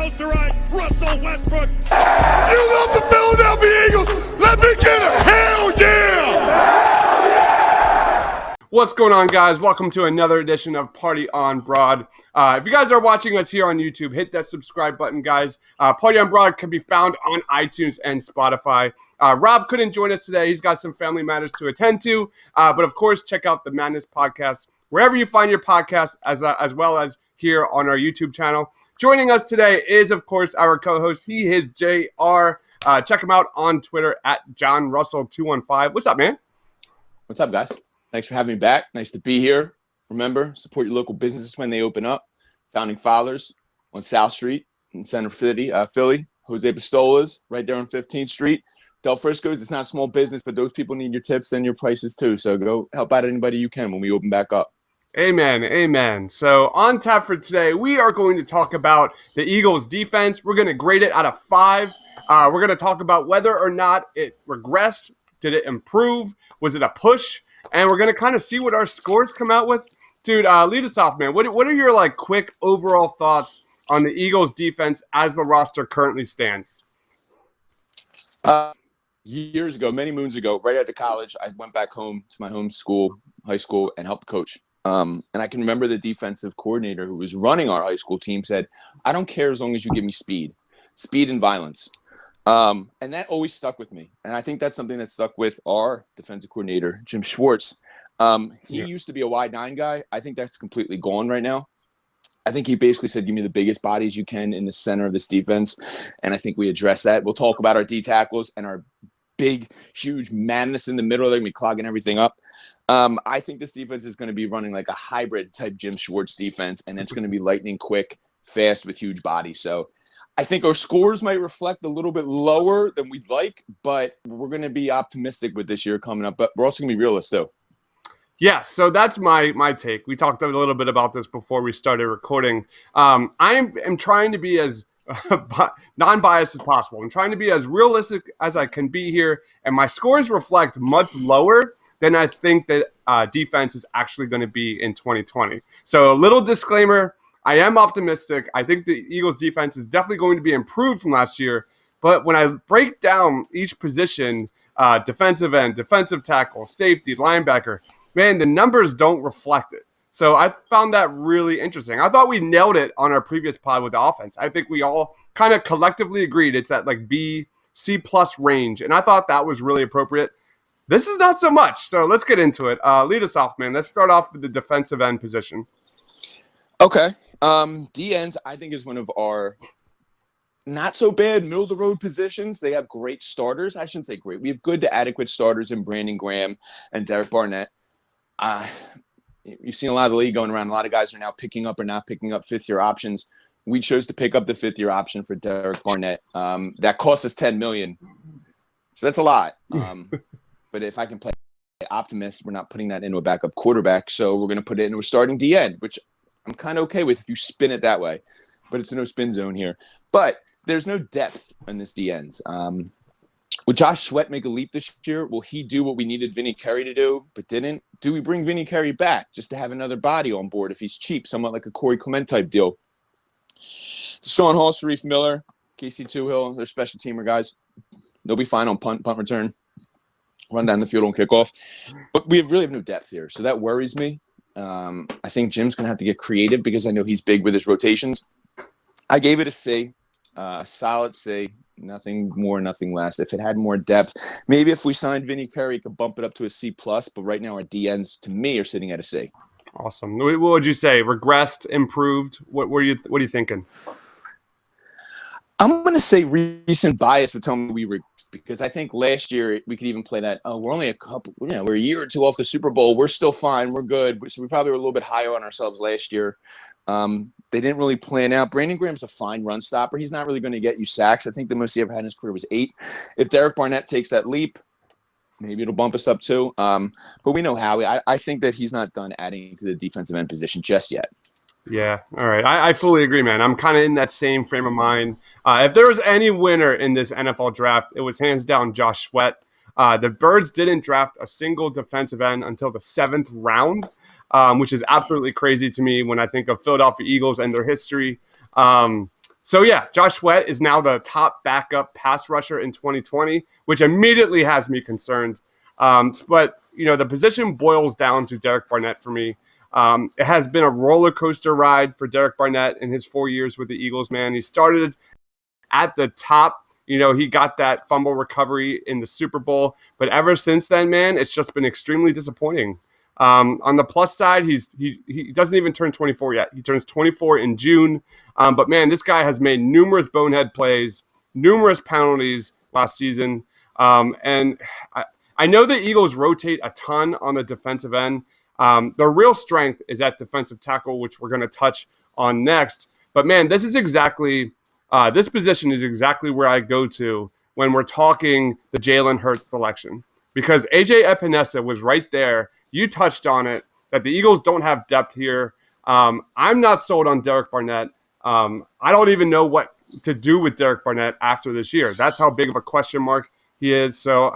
goes to right. Russell Westbrook. You love the Philadelphia Eagles. Let me get a hell yeah! What's going on, guys? Welcome to another edition of Party on Broad. If you guys are watching us here on YouTube, hit that subscribe button, guys. Party on Broad can be found on iTunes and Spotify. Rob couldn't join us today. He's got some family matters to attend to. But, of course, check out the Madness Podcast wherever you find your podcasts, as well as here on our YouTube channel. Joining us today is, of course, our co-host. He is JR. Check him out on Twitter at JohnRussell215. What's up, man? What's up, guys? Thanks for having me back. Nice to be here. Remember, support your local businesses when they open up. Founding Fathers on South Street in Center City, Philly. Jose Pistola's right there on 15th Street. Del Frisco's, it's not a small business, but those people need your tips and your prices too. So go help out anybody you can when we open back up. Amen. Amen. So on tap for today, we are going to talk about the Eagles defense. We're going to grade it out of 5. We're going to talk about whether or not it regressed. Did it improve? Was it a push? And we're going to kind of see what our scores come out with. Dude, lead us off, man. What are your, quick overall thoughts on the Eagles defense as the roster currently stands? Years ago, many moons ago, right after college, I went back home to my home school, high school, and helped coach. And I can remember the defensive coordinator who was running our high school team said, I don't care as long as you give me speed and violence. And that always stuck with me. And I think that's something that stuck with our defensive coordinator, Jim Schwartz. He used to be a wide 9 guy. I think that's completely gone right now. I think he basically said, give me the biggest bodies you can in the center of this defense. And I think we address that. We'll talk about our D tackles and our big, huge madness in the middle. They're going to be clogging everything up. I think this defense is going to be running like a hybrid type Jim Schwartz defense. And it's going to be lightning quick, fast with huge bodies. So I think our scores might reflect a little bit lower than we'd like, but we're going to be optimistic with this year coming up. But we're also going to be realistic, too. Yeah, so that's my take. We talked a little bit about this before we started recording. I am trying to be as non-biased as possible. I'm trying to be as realistic as I can be here, and my scores reflect much lower than I think that defense is actually going to be in 2020. So a little disclaimer. I am optimistic. I think the Eagles defense is definitely going to be improved from last year. But when I break down each position, defensive end, defensive tackle, safety, linebacker, man, the numbers don't reflect it. So I found that really interesting. I thought we nailed it on our previous pod with the offense. I think we all kind of collectively agreed it's that B, C+ range. And I thought that was really appropriate. This is not so much. So let's get into it. Lead us off, man. Let's start off with the defensive end position. Okay. D ends, I think, is one of our not so bad middle of the road positions. They have great starters. I shouldn't say great. We have good to adequate starters in Brandon Graham and Derek Barnett. You've seen a lot of the league going around. A lot of guys are now picking up or not picking up 5th-year options. We chose to pick up the 5th-year option for Derek Barnett. That cost us $10 million. So that's a lot. But if I can play optimist, we're not putting that into a backup quarterback. So we're going to put it into a starting D end, which I'm kind of okay with if you spin it that way, but it's a no spin zone here. But there's no depth in this D ends. Would Josh Sweat make a leap this year? Will he do what we needed Vinny Curry to do, but didn't? Do we bring Vinny Curry back just to have another body on board if he's cheap, somewhat like a Corey Clement type deal? Sean Hall, Sharif Miller, Casey Toohill, they're special teamer guys. They'll be fine on punt return, run down the field on kickoff. But we really have no depth here, so that worries me. I think Jim's going to have to get creative because I know he's big with his rotations. I gave it a C, a solid C, nothing more, nothing less. If it had more depth, maybe if we signed Vinny Curry, could bump it up to a C+, but right now our DNs, to me, are sitting at a C. Awesome. What would you say? Regressed, improved? What are you thinking? I'm going to say recent bias would tell me we regressed because I think last year we could even play that, we're only we're a year or two off the Super Bowl. We're still fine. We're good. So we probably were a little bit higher on ourselves last year. They didn't really plan out. Brandon Graham's a fine run stopper. He's not really going to get you sacks. I think the most he ever had in his career was 8. If Derek Barnett takes that leap, maybe it'll bump us up too. But we know Howie. I think that he's not done adding to the defensive end position just yet. Yeah. All right. I fully agree, man. I'm kind of in that same frame of mind. If there was any winner in this NFL draft, it was hands down Josh Sweat. The Birds didn't draft a single defensive end until the 7th round, which is absolutely crazy to me when I think of Philadelphia Eagles and their history. So yeah, Josh Sweat is now the top backup pass rusher in 2020, which immediately has me concerned. But the position boils down to Derek Barnett for me. It has been a roller coaster ride for Derek Barnett in his 4 years with the Eagles, man. He started at the top. He got that fumble recovery in the Super Bowl. But ever since then, man, it's just been extremely disappointing. On the plus side, he doesn't even turn 24 yet. He turns 24 in June. But, man, this guy has made numerous bonehead plays, numerous penalties last season. And I know the Eagles rotate a ton on the defensive end. Their real strength is at defensive tackle, which we're going to touch on next. But, man, this position is exactly where I go to when we're talking the Jalen Hurts selection. Because A.J. Epinesa was right there. You touched on it, that the Eagles don't have depth here. I'm not sold on Derek Barnett. I don't even know what to do with Derek Barnett after this year. That's how big of a question mark he is. So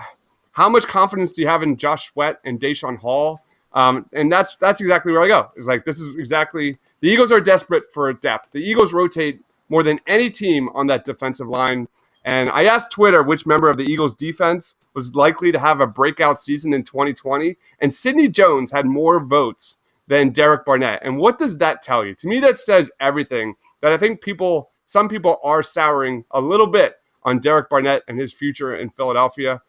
how much confidence do you have in Josh Sweat and Deshaun Hall? And that's exactly where I go. It's like, this is exactly – the Eagles are desperate for depth. The Eagles rotate more than any team on that defensive line. And I asked Twitter which member of the Eagles defense was likely to have a breakout season in 2020, and Sidney Jones had more votes than Derek Barnett. And what does that tell you? To me, that says everything, that I think some people are souring a little bit on Derek Barnett and his future in Philadelphia.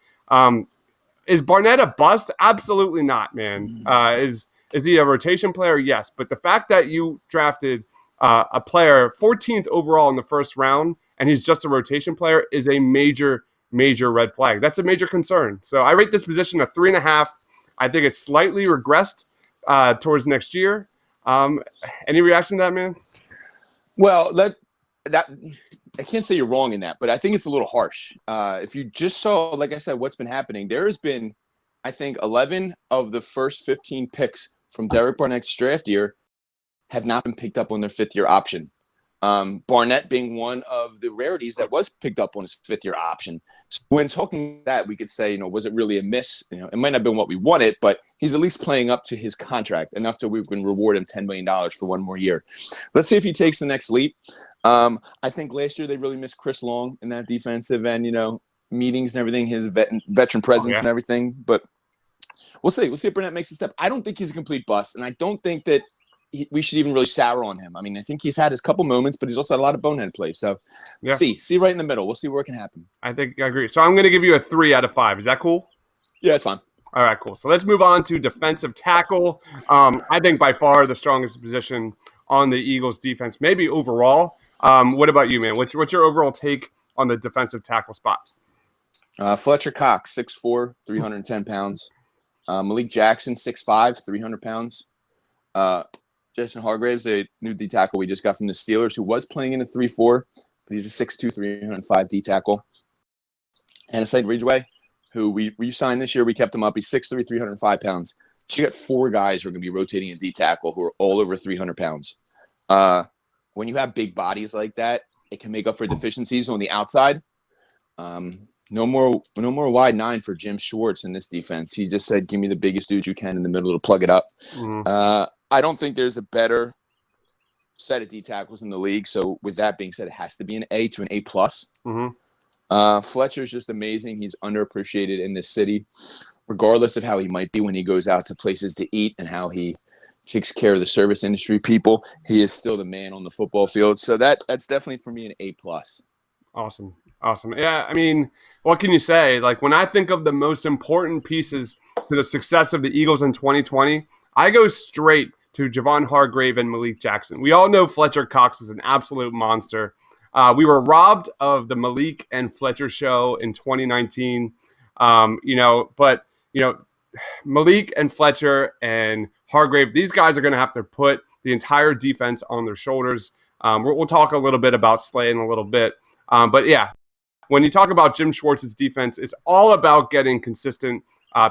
Is Barnett a bust? Absolutely not, man. Is he a rotation player? Yes. But the fact that you drafted a player 14th overall in the first round and he's just a rotation player is a major red flag. That's a major concern. So I rate this position a 3.5. I think it's slightly regressed towards next year. Any reaction to that, man? Well, that I can't say you're wrong in that, but I think it's a little harsh. If you just saw, like I said, what's been happening, there has been, I think, 11 of the first 15 picks from Derek Barnett's draft year have not been picked up on their fifth-year option. Barnett being one of the rarities that was picked up on his fifth-year option. So when talking that, we could say, was it really a miss? It might not have been what we wanted, but he's at least playing up to his contract enough that we can reward him $10 million for one more year. Let's see if he takes the next leap. I think last year they really missed Chris Long in that defensive end, meetings and everything, his veteran presence and everything. But we'll see. We'll see if Barnett makes a step. I don't think he's a complete bust, and I don't think that we should even really sour on him. I mean, I think he's had his couple moments, but he's also had a lot of bonehead plays. So see right in the middle. We'll see where it can happen. I think I agree. So I'm going to give you a 3 out of 5. Is that cool? Yeah, it's fine. All right, cool. So let's move on to defensive tackle. I think by far the strongest position on the Eagles defense, maybe overall. What about you, man? What's your overall take on the defensive tackle spot? Fletcher Cox, 6'4", 310 pounds. Malik Jackson, 6'5", 300 pounds. Jason Hargraves, a new D tackle we just got from the Steelers, who was playing in a 3-4, but he's a 6'2", 305 D tackle. And Aside Ridgeway, who we signed this year, we kept him up. He's 6'3", 305 pounds. So you got 4 guys who are going to be rotating in D tackle who are all over 300 pounds. When you have big bodies like that, it can make up for deficiencies on the outside. No more wide 9 for Jim Schwartz in this defense. He just said, give me the biggest dude you can in the middle to plug it up. I don't think there's a better set of D tackles in the league. So with that being said, it has to be an A to an A+. Fletcher's just amazing. He's underappreciated in this city, regardless of how he might be when he goes out to places to eat and how he takes care of the service industry people. He is still the man on the football field. So that's definitely for me an A+. Awesome. Yeah, I mean, what can you say? Like, when I think of the most important pieces to the success of the Eagles in 2020, I go straight to Javon Hargrave and Malik Jackson. We all know Fletcher Cox is an absolute monster. We were robbed of the Malik and Fletcher show in 2019. But Malik and Fletcher and Hargrave, these guys are going to have to put the entire defense on their shoulders. We'll talk a little bit about Slay in a little bit. But yeah, when you talk about Jim Schwartz's defense, it's all about getting consistent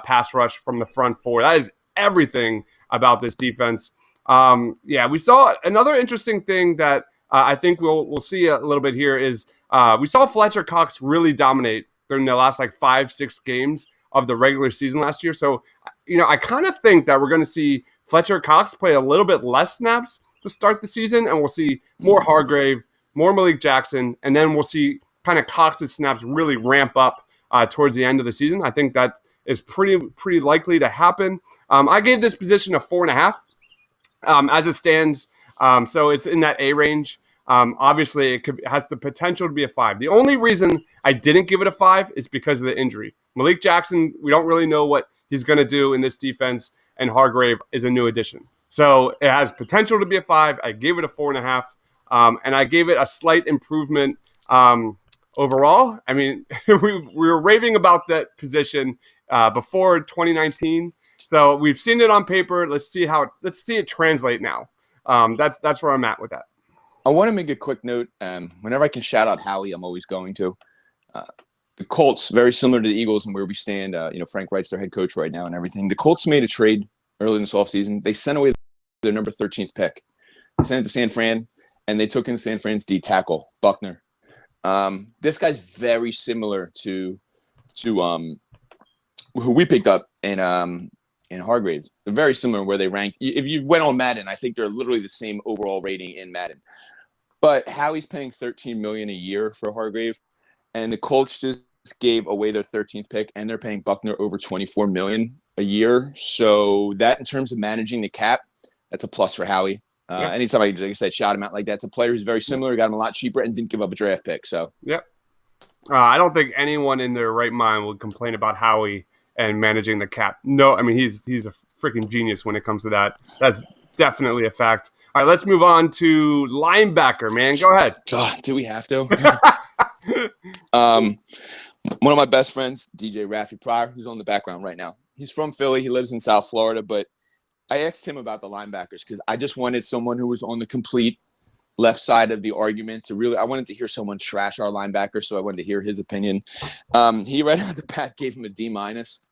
pass rush from the front four. That is everything about this defense. We saw another interesting thing that I think we'll see a little bit here is we saw Fletcher Cox really dominate during the last 5-6 games of the regular season last year. So, I kind of think that we're going to see Fletcher Cox play a little bit less snaps to start the season, and we'll see more Hargrave, more Malik Jackson, and then we'll see kind of Cox's snaps really ramp up towards the end of the season. I think that is pretty likely to happen. I gave this position a 4.5 as it stands. So it's in that A range. Obviously, it has the potential to be a 5. The only reason I didn't give it a 5 is because of the injury. Malik Jackson, we don't really know what he's going to do in this defense, and Hargrave is a new addition. So it has potential to be a 5. I gave it a 4.5, and I gave it a slight improvement overall. I mean, we were raving about that position before 2019. So we've seen it on paper. Let's see it translate now. That's where I'm at with that. I want to make a quick note. Whenever I can shout out Howie, I'm always going to. The Colts, very similar to the Eagles and where we stand. Frank Wright's their head coach right now and everything. The Colts made a trade early in this offseason. They sent away their number 13th pick. They sent it to San Fran, and they took in San Fran's D tackle, Buckner. This guy's very similar to who we picked up in Hargrave. They're very similar where they ranked. If you went on Madden, I think they're literally the same overall rating in Madden. But Howie's paying $13 million a year for Hargrave, and the Colts just gave away their 13th pick, and they're paying Buckner over $24 million a year. So that, in terms of managing the cap, that's a plus for Howie. Anytime like I said, shout him out like that. It's a player who's very similar, got him a lot cheaper, and didn't give up a draft pick. So I don't think anyone in their right mind would complain about Howie and managing the cap. No, I mean he's a freaking genius when it comes to that. That's definitely a fact. All right, let's move on to linebacker, man. Go ahead. God, do we have to? One of my best friends, DJ Raffy Pryor, who's on the background right now. He's from Philly. He lives in South Florida, but I asked him about the linebackers because I just wanted someone who was on the complete left side of the argument I wanted to hear someone trash our linebackers, so I wanted to hear his opinion. He right out the bat gave him a D-.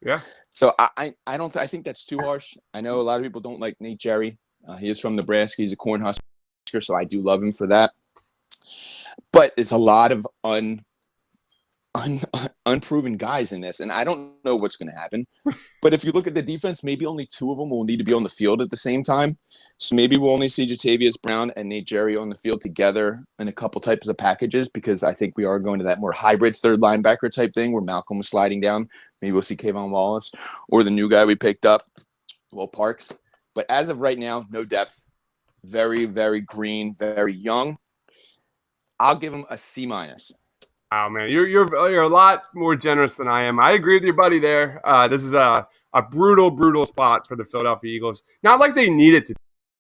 Yeah. So I think that's too harsh. I know a lot of people don't like Nate Jerry. He is from Nebraska. He's a Cornhusker, so I do love him for that. But it's a lot of unproven guys in this, and I don't know what's going to happen. But if you look at the defense, maybe only 2 of them will need to be on the field at the same time. So maybe we'll only see Jatavius Brown and Nate Jerry on the field together in a couple types of packages, because I think we are going to that more hybrid third linebacker type thing where Malcolm was sliding down. Maybe we'll see Cre'Von Wallace or the new guy we picked up, Will Parks. But as of right now, no depth. Very, very green, very young. I'll give him a C-. Oh man, you're a lot more generous than I am. I agree with your buddy there. This is a brutal spot for the Philadelphia Eagles. Not like they need it to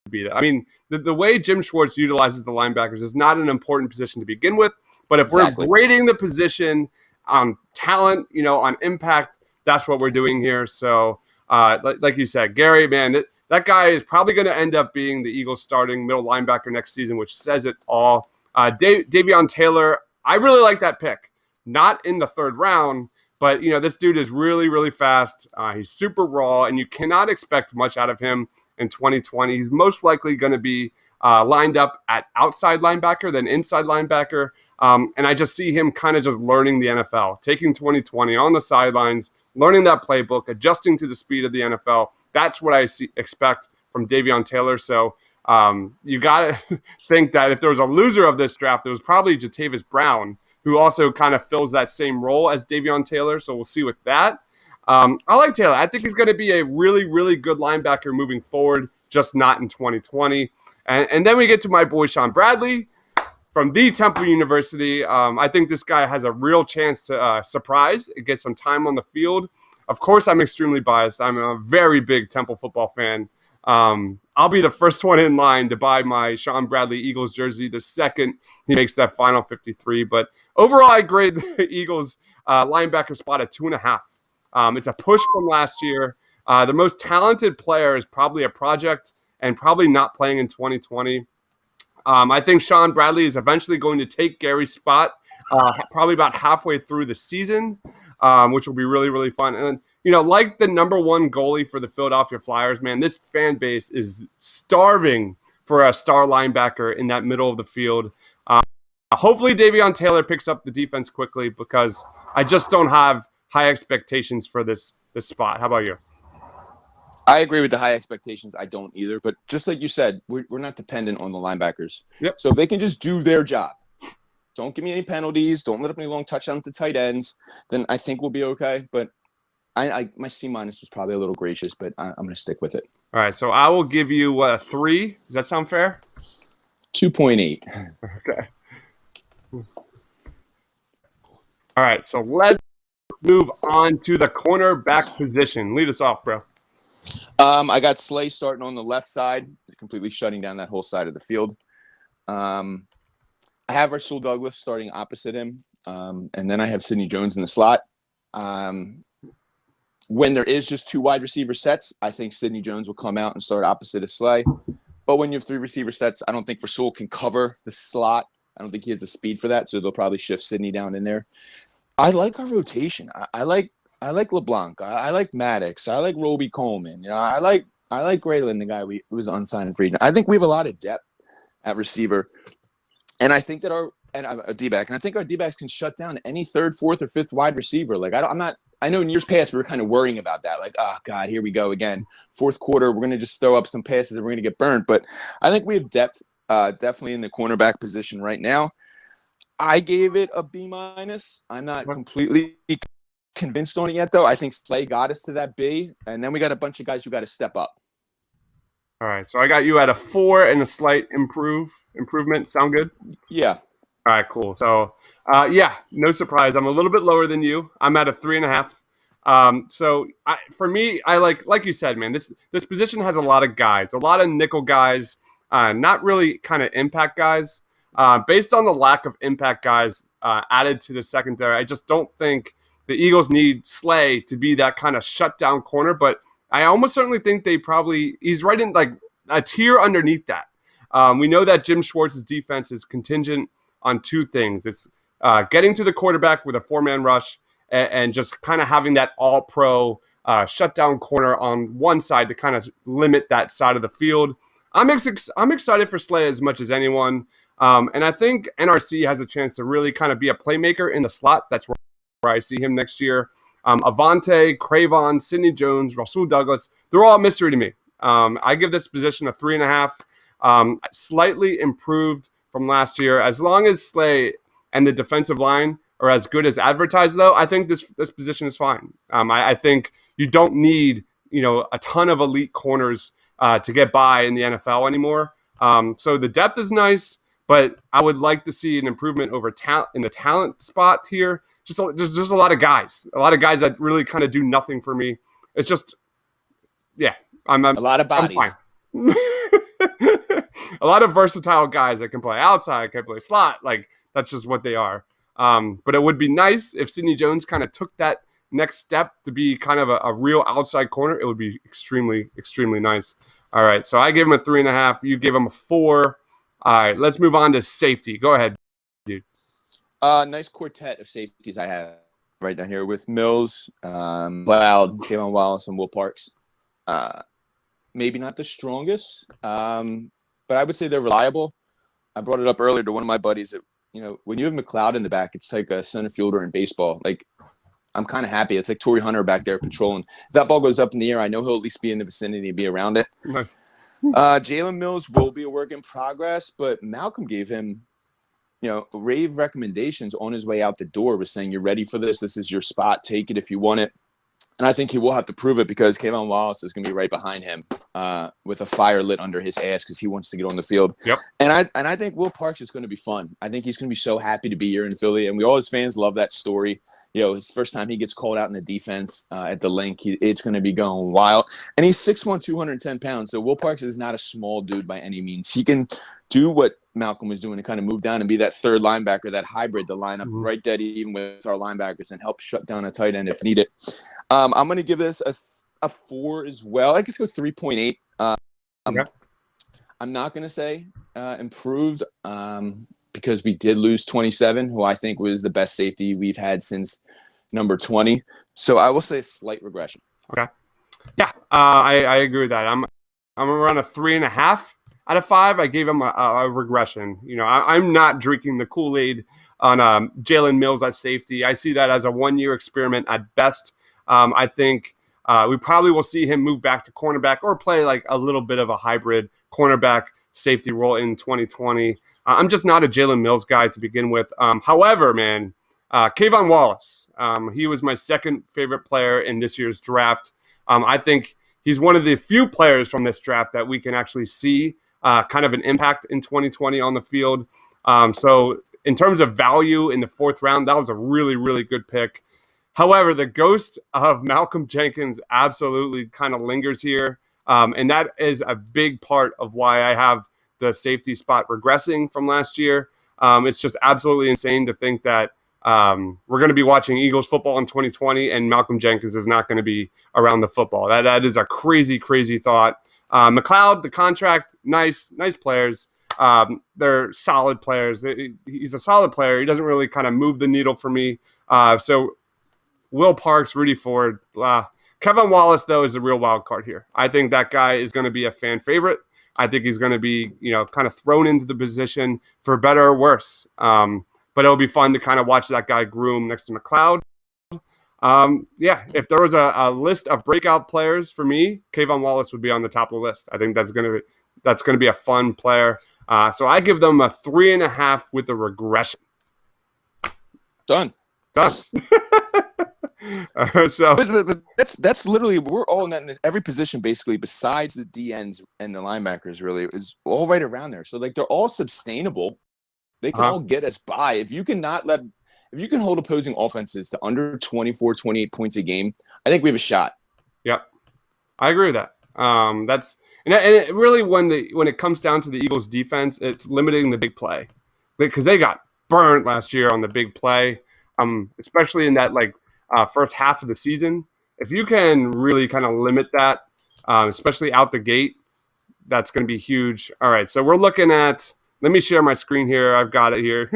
be that. I mean, the way Jim Schwartz utilizes the linebackers is not an important position to begin with. But if we're grading the position on talent, on impact, that's what we're doing here. So, like you said, Gary, man, that guy is probably going to end up being the Eagles' starting middle linebacker next season, which says it all. Davion Taylor, I really like that pick. Not in the 3rd round, but this dude is really, really fast. He's super raw, and you cannot expect much out of him in 2020. He's most likely going to be lined up at outside linebacker than inside linebacker. And I just see him kind of just learning the NFL, taking 2020 on the sidelines, learning that playbook, adjusting to the speed of the NFL. That's what I expect from Davion Taylor. So you got to think that if there was a loser of this draft, it was probably Jatavius Brown, who also kind of fills that same role as Davion Taylor. So we'll see with that. I like Taylor. I think he's going to be a really, really good linebacker moving forward, just not in 2020. And then we get to my boy Sean Bradley from the Temple University. I think this guy has a real chance to surprise and get some time on the field. Of course, I'm extremely biased. I'm a very big Temple football fan. I'll be the first one in line to buy my Sean Bradley Eagles jersey the second he makes that final 53. But overall, I grade the Eagles linebacker spot at 2.5. It's a push from last year. The most talented player is probably a project and probably not playing in 2020. I think Sean Bradley is eventually going to take Gary's spot probably about halfway through the season, which will be really, really fun. And like the number 1 goalie for the Philadelphia Flyers, man, this fan base is starving for a star linebacker in that middle of the field. Hopefully Davion Taylor picks up the defense quickly, because I just don't have high expectations for this spot. How about you? I agree with the high expectations. I don't either. But just like you said, we're not dependent on the linebackers. Yep. So if they can just do their job, Don't give me any penalties. Don't let up any long touchdowns to tight ends. Then I think we'll be okay. But my C- was probably a little gracious, but I'm going to stick with it. All right, so I will give you a 3. Does that sound fair? 2.8. Okay. All right, so let's move on to the cornerback position. Lead us off, bro. I got Slay starting on the left side, completely shutting down that whole side of the field. I have Rasul Douglas starting opposite him, and then I have Sidney Jones in the slot. When there is just 2 wide receiver sets, I think Sidney Jones will come out and start opposite of Slay. But when you have 3 receiver sets, I don't think Rasul can cover the slot. I don't think he has the speed for that, so they'll probably shift Sidney down in there. I like our rotation. I like LeBlanc. I like Maddox. I like Roby Coleman. You know, I like Graylin, the guy who was unsigned free agent. I think we have a lot of depth at receiver, and I think that our D-back, and I think our D-backs can shut down any 3rd, 4th, or 5th wide receiver. Like I know in years past we were kind of worrying about that. Like, oh God, here we go again. 4th quarter, we're gonna just throw up some passes and we're gonna get burned. But I think we have depth, definitely in the cornerback position right now. I gave it a B-. I'm not completely convinced on it yet, though. I think Slay got us to that B, and then we got a bunch of guys who got to step up. All right, so I got you at a 4 and a slight improvement. Sound good? Yeah. All right, cool. So, yeah, no surprise. I'm a little bit lower than you. I'm at a 3.5. So for me, I like you said, man, this position has a lot of guys, a lot of nickel guys, not really kind of impact guys. Based on the lack of impact guys added to the secondary, I just don't think the Eagles need Slay to be that kind of shutdown corner. But I almost certainly think he's right in like a tier underneath that. We know that Jim Schwartz's defense is contingent on 2 things. It's getting to the quarterback with a 4-man rush and just kind of having that all-pro shutdown corner on one side to kind of limit that side of the field. I'm excited for Slay as much as anyone. And I think NRC has a chance to really kind of be a playmaker in the slot. That's where I see him next year. Avante, Cre'Von, Sidney Jones, Rasul Douglas, they're all a mystery to me. I give this position a 3.5. Slightly improved from last year. As long as Slay and the defensive line are as good as advertised, though, I think this position is fine. I think you don't need a ton of elite corners to get by in the NFL anymore. So the depth is nice. But I would like to see an improvement over in the talent spot here. There's just a lot of guys that really kind of do nothing for me. It's just, yeah, I'm a lot of bodies. A lot of versatile guys that can play outside, can play slot. Like that's just what they are. But it would be nice if Sidney Jones kind of took that next step to be kind of a real outside corner. It would be extremely, extremely nice. All right, so I gave him a 3.5. You gave him a 4. All right, let's move on to safety. Go ahead, dude. Nice quartet of safeties I have right down here with Mills, Loud, Kevin Wallace, and Will Parks. Maybe not the strongest, but I would say they're reliable. I brought it up earlier to one of my buddies that, when you have McLeod in the back, it's like a center fielder in baseball. Like, I'm kind of happy. It's like Torrey Hunter back there patrolling. If that ball goes up in the air, I know he'll at least be in the vicinity and be around it. Nice. Jalen Mills will be a work in progress, but Malcolm gave him, rave recommendations on his way out the door, was saying, you're ready for this. This is your spot. Take it if you want it. And I think he will have to prove it because Kevin Wallace is going to be right behind him with a fire lit under his ass because he wants to get on the field. Yep. And I think Will Parks is going to be fun. I think he's going to be so happy to be here in Philly. And we all as fans love that story. His first time he gets called out in the defense at the link, it's going to be going wild. And he's 6'1", 210 pounds. So Will Parks is not a small dude by any means. He can do what Malcolm was doing to kind of move down and be that 3rd linebacker, that hybrid, the lineup right dead even with our linebackers and help shut down a tight end if needed. I'm going to give this a 4 as well. I guess go 3.8. Okay. I'm not going to say improved because we did lose 27, who I think was the best safety we've had since number 20. So I will say slight regression. Okay. Yeah, I agree with that. I'm around a 3.5 out of 5. I gave him a regression. I'm not drinking the Kool-Aid on Jalen Mills at safety. I see that as a 1-year experiment at best. I think we probably will see him move back to cornerback or play like a little bit of a hybrid cornerback safety role in 2020. I'm just not a Jalen Mills guy to begin with. However, man, Cre'Von Wallace, he was my second favorite player in this year's draft. I think he's one of the few players from this draft that we can actually see kind of an impact in 2020 on the field. So in terms of value in the 4th round, that was a really, really good pick. However, the ghost of Malcolm Jenkins absolutely kind of lingers here. And that is a big part of why I have the safety spot regressing from last year. It's just absolutely insane to think that we're going to be watching Eagles football in 2020 and Malcolm Jenkins is not going to be around the football. That is a crazy, crazy thought. McLeod, the contract, nice players. They're solid players. He's a solid player. He doesn't really kind of move the needle for me. So Will Parks, Rudy Ford, Cre'Von Wallace, though, is the real wild card here. I think that guy is going to be a fan favorite. I think he's going to be, kind of thrown into the position for better or worse. But it'll be fun to kind of watch that guy groom next to McLeod. If there was a list of breakout players for me, Cre'Von Wallace would be on the top of the list. I think that's going to be a fun player. So I give them a 3.5 with a regression. Done. So but that's literally, we're all in every position basically besides the DNs and the linebackers really is all right around there. So like they're all sustainable. They can all get us by. If you can hold opposing offenses to under 24, 28 points a game, I think we have a shot. Yep. I agree with that. And it really, when it comes down to the Eagles defense, it's limiting the big play because they got burnt last year on the big play, especially in that first half of the season. If you can really kind of limit that, especially out the gate, that's going to be huge. All right, so we're looking at – let me share my screen here. I've got it here.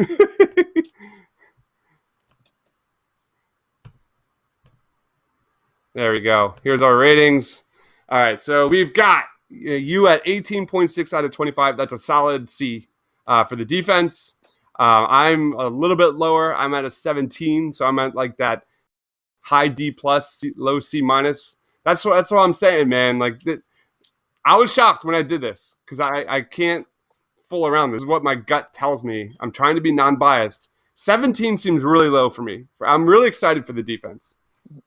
There we go. Here's our ratings. All right, so we've got you at 18.6 out of 25. That's a solid C for the defense. I'm a little bit lower. I'm at a 17, so I'm at that high D plus, low C minus. That's what I'm saying, man. I was shocked when I did this because I can't fool around. This is what my gut tells me. I'm trying to be non-biased. 17 seems really low for me. I'm really excited for the defense.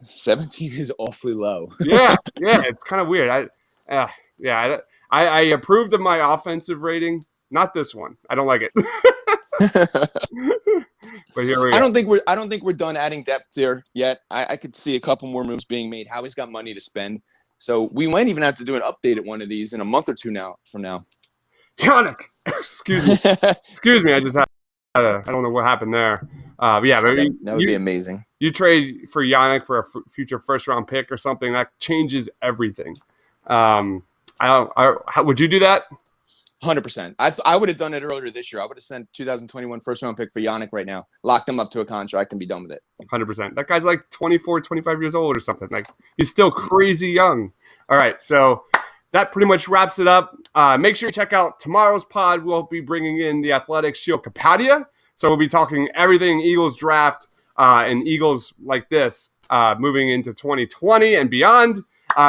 17 is awfully low. yeah, it's kind of weird. I approved of my offensive rating, not this one. I don't like it. But here we go. I don't think we're done adding depth there yet. I could see a couple more moves being made. Howie's got money to spend, so we might even have to do an update at one of these in a month or two from now. Yannick, excuse me. I just had I don't know what happened there. But that would be amazing. You trade for Yannick for a future first-round pick or something, that changes everything. Would you do that? 100%. I would have done it earlier this year. I would have sent 2021 first-round pick for Yannick right now, locked him up to a contract, and be done with it. 100%. That guy's 24, 25 years old or something. He's still crazy young. All right, so that pretty much wraps it up. Make sure you check out tomorrow's pod. We'll be bringing in the Athletics Shield Capadia. So we'll be talking everything Eagles draft and Eagles like this moving into 2020 and beyond.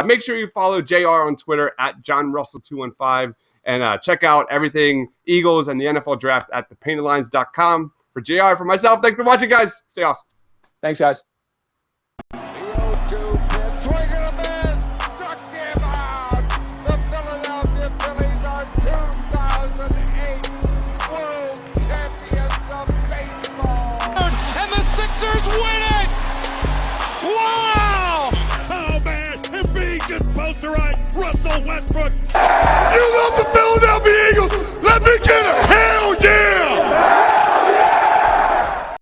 Make sure you follow JR on Twitter at JohnRussell215 and check out everything Eagles and the NFL draft at thepaintedlines.com. For JR, for myself, thanks for watching, guys. Stay awesome. Thanks, guys. Sixers win it! Wow! Oh, man, and being just posterized Russell Westbrook. You love the Philadelphia Eagles. Let me get a hell yeah!